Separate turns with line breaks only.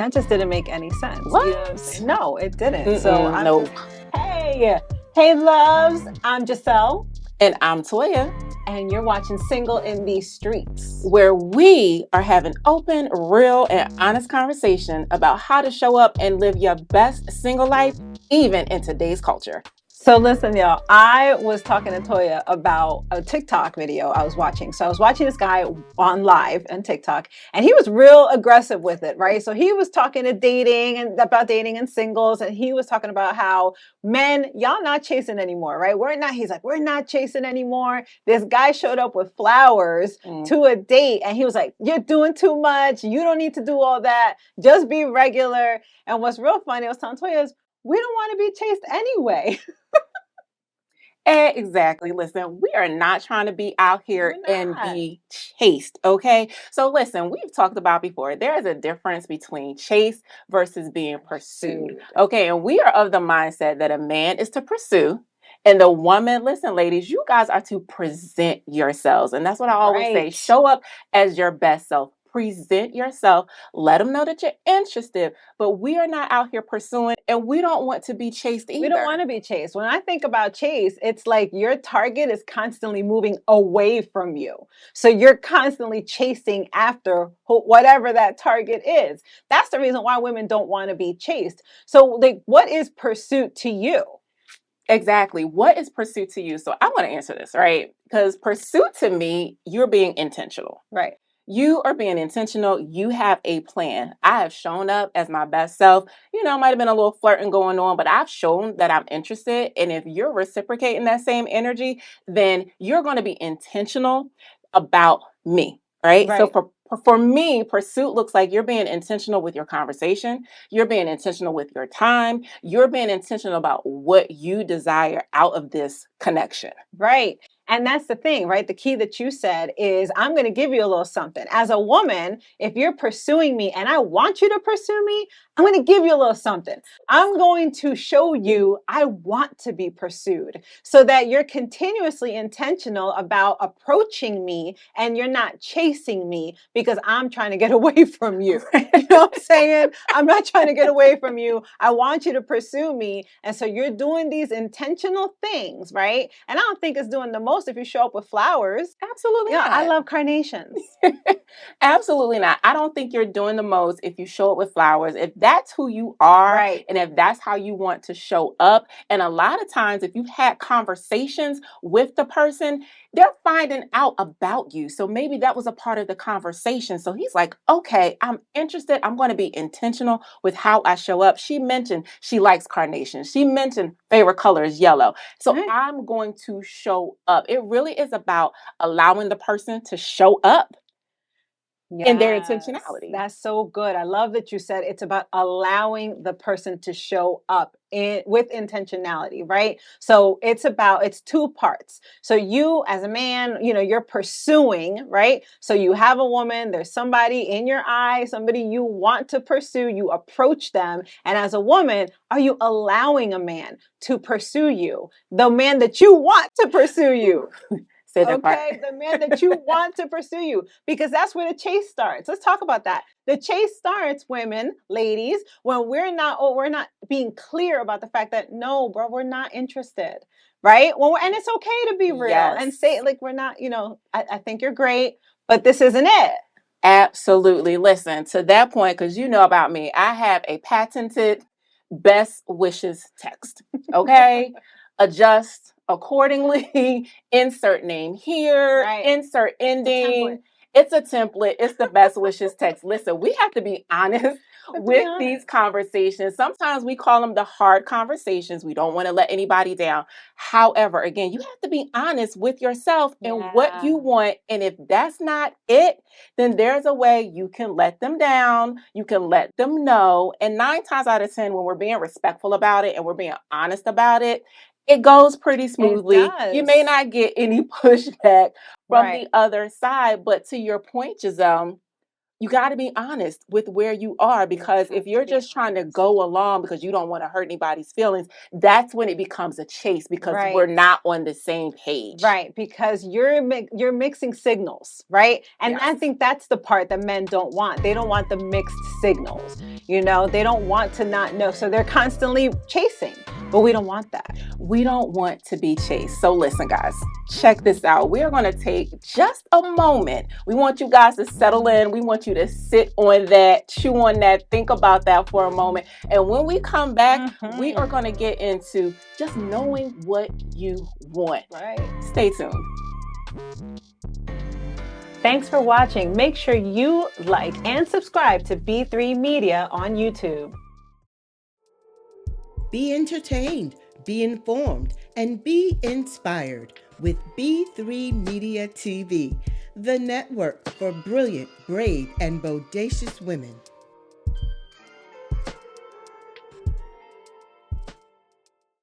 that just didn't make any sense.
What?
You know what I'm saying? No, it didn't. So I'm
Nope.
hey loves, I'm Giselle.
And I'm Toya.
And you're watching Single in These Streets,
where we are having open, real, and honest conversation about how to show up and live your best single life, even in today's culture.
So listen, y'all, I was talking to Toya about a TikTok video I was watching. So I was watching this guy on live on TikTok, and he was real aggressive with it, right? So he was talking to dating and about dating and singles, and he was talking about how men, y'all not chasing anymore, right? He's like, we're not chasing anymore. This guy showed up with flowers to a date, and he was like, you're doing too much. You don't need to do all that. Just be regular. And what's real funny, I was telling Toya, is we don't want to be chased anyway.
Exactly. Listen, we are not trying to be out here and be chased, okay? So listen, we've talked about before, there is a difference between chase versus being pursued, okay? And we are of the mindset that a man is to pursue, and the woman, listen, ladies, you guys are to present yourselves. And that's what I always say, show up as your best self. Present yourself, let them know that you're interested, but we are not out here pursuing, and we don't want to be chased either.
We don't want to be chased. When I think about chase, it's like your target is constantly moving away from you. So you're constantly chasing after whatever that target is. That's the reason why women don't want to be chased. So like, what is pursuit to you?
Exactly. What is pursuit to you? So I want to answer this, right? Because pursuit to me, you're being intentional.
Right.
You are being intentional. You have a plan. I have shown up as my best self. You know, might have been a little flirting going on, but I've shown that I'm interested. And if you're reciprocating that same energy, then you're going to be intentional about me, right? So for me, pursuit looks like you're being intentional with your conversation. You're being intentional with your time. You're being intentional about what you desire out of this connection.
Right. And that's the thing, right? The key that you said is I'm going to give you a little something. As a woman, if you're pursuing me and I want you to pursue me, I'm going to give you a little something. I'm going to show you I want to be pursued so that you're continuously intentional about approaching me and you're not chasing me because I'm trying to get away from you. You know what I'm saying? I'm not trying to get away from you. I want you to pursue me. And so you're doing these intentional things, right? And I don't think it's doing the most if you show up with flowers.
Absolutely not.
I love carnations.
Absolutely not. I don't think you're doing the most if you show up with flowers. If that's who you are, and if that's how you want to show up. And a lot of times, if you've had conversations with the person, they're finding out about you. So maybe that was a part of the conversation. So he's like, okay, I'm interested. I'm going to be intentional with how I show up. She mentioned she likes carnations. She mentioned favorite color is yellow. So I'm going to show up. It really is about allowing the person to show up. In their intentionality.
That's so good. I love that you said it's about allowing the person to show up with intentionality, right? So it's two parts. So you as a man, you're pursuing, right? So you have a woman, there's somebody in your eye, somebody you want to pursue, you approach them. And as a woman, are you allowing a man to pursue you? The man that you want to pursue you. The man that you want to pursue you, because that's where the chase starts. Let's talk about that. The chase starts, women, ladies, when we're not being clear about the fact that no, bro, we're not interested, right? And it's okay to be real and say like we're not. I think you're great, but this isn't it.
Absolutely. Listen, to that point, because you know about me, I have a patented best wishes text. Okay, adjust accordingly, insert name here, insert ending. It's a template. It's the best wishes text. Listen, we have to be honest with these conversations. Sometimes we call them the hard conversations. We don't want to let anybody down. However, again, you have to be honest with yourself and what you want. And if that's not it, then there's a way you can let them down. You can let them know. And 9 times out of 10, when we're being respectful about it and we're being honest about it, it goes pretty smoothly. You may not get any pushback from the other side, but to your point, Giselle, you got to be honest with where you are, because if you're just trying to go along because you don't want to hurt anybody's feelings, that's when it becomes a chase, because we're
Right.
not on the same page.
Right, because you're mixing signals, right? And I
Yes.
think that's the part that men don't want. They don't want the mixed signals. You know, they don't want to not know. So they're constantly chasing. But we don't want that.
We don't want to be chased. So listen, guys, check this out. We are going to take just a moment. We want you guys to settle in. We want you to sit on that, chew on that, think about that for a moment. And when we come back, we are going to get into just knowing what you want.
Right.
Stay tuned.
Thanks for watching. Make sure you like and subscribe to B3 Media on YouTube.
Be entertained, be informed, and be inspired with B3 Media TV, the network for brilliant, brave, and bodacious women.